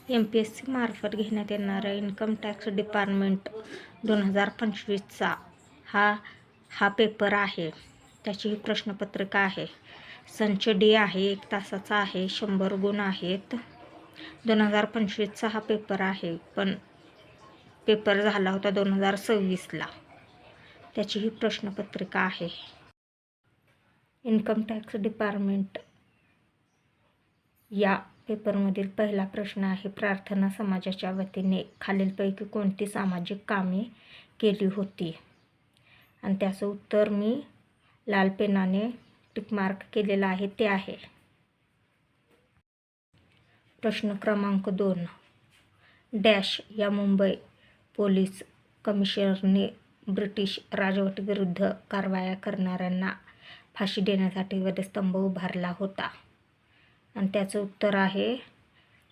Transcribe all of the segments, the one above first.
MPSC मार्फत घेण्यात येणाऱ्या इन्कम टॅक्स डिपार्टमेंट 2025चा हा पेपर आहे. त्याची ही प्रश्नपत्रिका आहे. संच डी आहे, 1 तासाचा आहे, 100 गुण आहेत. 2025चा हा पेपर आहे, पण पेपर झाला होता 2026ला. त्याची ही प्रश्नपत्रिका आहे. इन्कम टॅक्स डिपार्टमेंट या पेपरमधील पहिला प्रश्न आहे, प्रार्थना समाजाच्या वतीने खालीलपैकी कोणती सामाजिक कामे केली होती? आणि त्याचं उत्तर मी लाल पेनाने टिकमार्क केलेलं आहे, ते आहे. प्रश्न क्रमांक 2. डॅश या मुंबई पोलीस कमिशनरने ब्रिटिश राजवटीविरुद्ध कारवाया करणाऱ्यांना फाशी देण्यासाठी वधस्तंभ उभारला होता? आणि त्याचं उत्तर आहे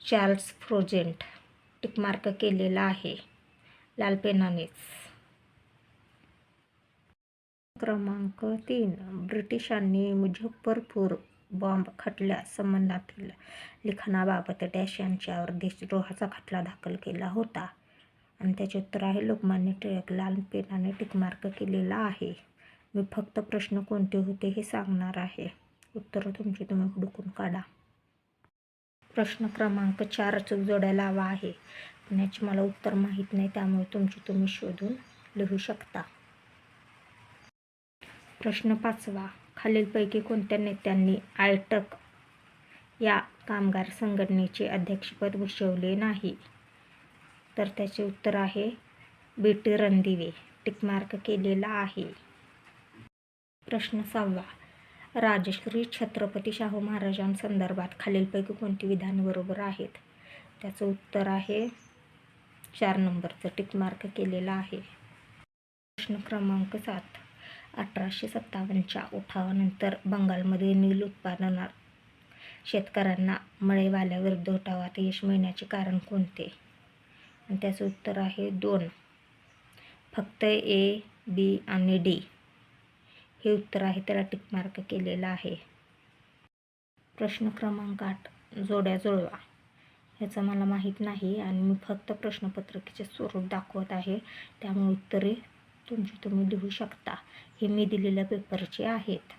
चार्ल्स फ्रोजेंट. टिकमार्क केलेला आहे लाल पेनानेच. क्रमांक 3. ब्रिटिशांनी मुझफ्फरपूर बॉम्ब खटल्या संबंधातील लिखाणाबाबत डॅश यांच्यावर देशद्रोहाचा खटला दाखल केला होता? आणि त्याचे उत्तर आहे लोकमान्य टिळक. लाल पेनाने टिकमार्क केलेला आहे. मी फक्त प्रश्न कोणते होते हे सांगणार आहे. उत्तरं तुमची तुम्ही हुडकून काढा. प्रश्न क्रमांक 4 अचूक जोड्या लावा आहे, पण याची मला उत्तर माहीत नाही, त्यामुळे तुमची तुम्ही शोधून लिहू शकता. प्रश्न 5. खालीलपैकी कोणत्या नेत्यांनी आयटक या कामगार संघटनेचे अध्यक्षपद भूषवले नाही? तर त्याचे उत्तर आहे बी.टी. रणदिवे. टिकमार्क केलेला आहे. प्रश्न 6. राजश्री छत्रपती शाहू महाराजांसंदर्भात खालीलपैकी कोणती विधाने बरोबर आहेत? त्याचं उत्तर आहे 4 नंबरचं. टिकमार्क केलेला आहे. प्रश्न क्रमांक 7. 1857च्या उठावानंतर बंगालमध्ये नील उत्पादनात शेतकऱ्यांना मळेवाल्याविरुद्ध उठावात यश मिळण्याचे कारण कोणते? आणि त्याचं उत्तर आहे 2. फक्त ए, बी आणि डी हे उत्तर आहे, त्याला टिकमार्क केलेला आहे. प्रश्न क्रमांक 8. जोड्या जुळवा. ह्याचं मला माहीत नाही आणि मी फक्त प्रश्नपत्रिकेचे स्वरूप दाखवत आहे, त्यामुळे उत्तरे तुमची तुम्ही लिहू शकता. हे मी दिलेल्या पेपरचे आहेत.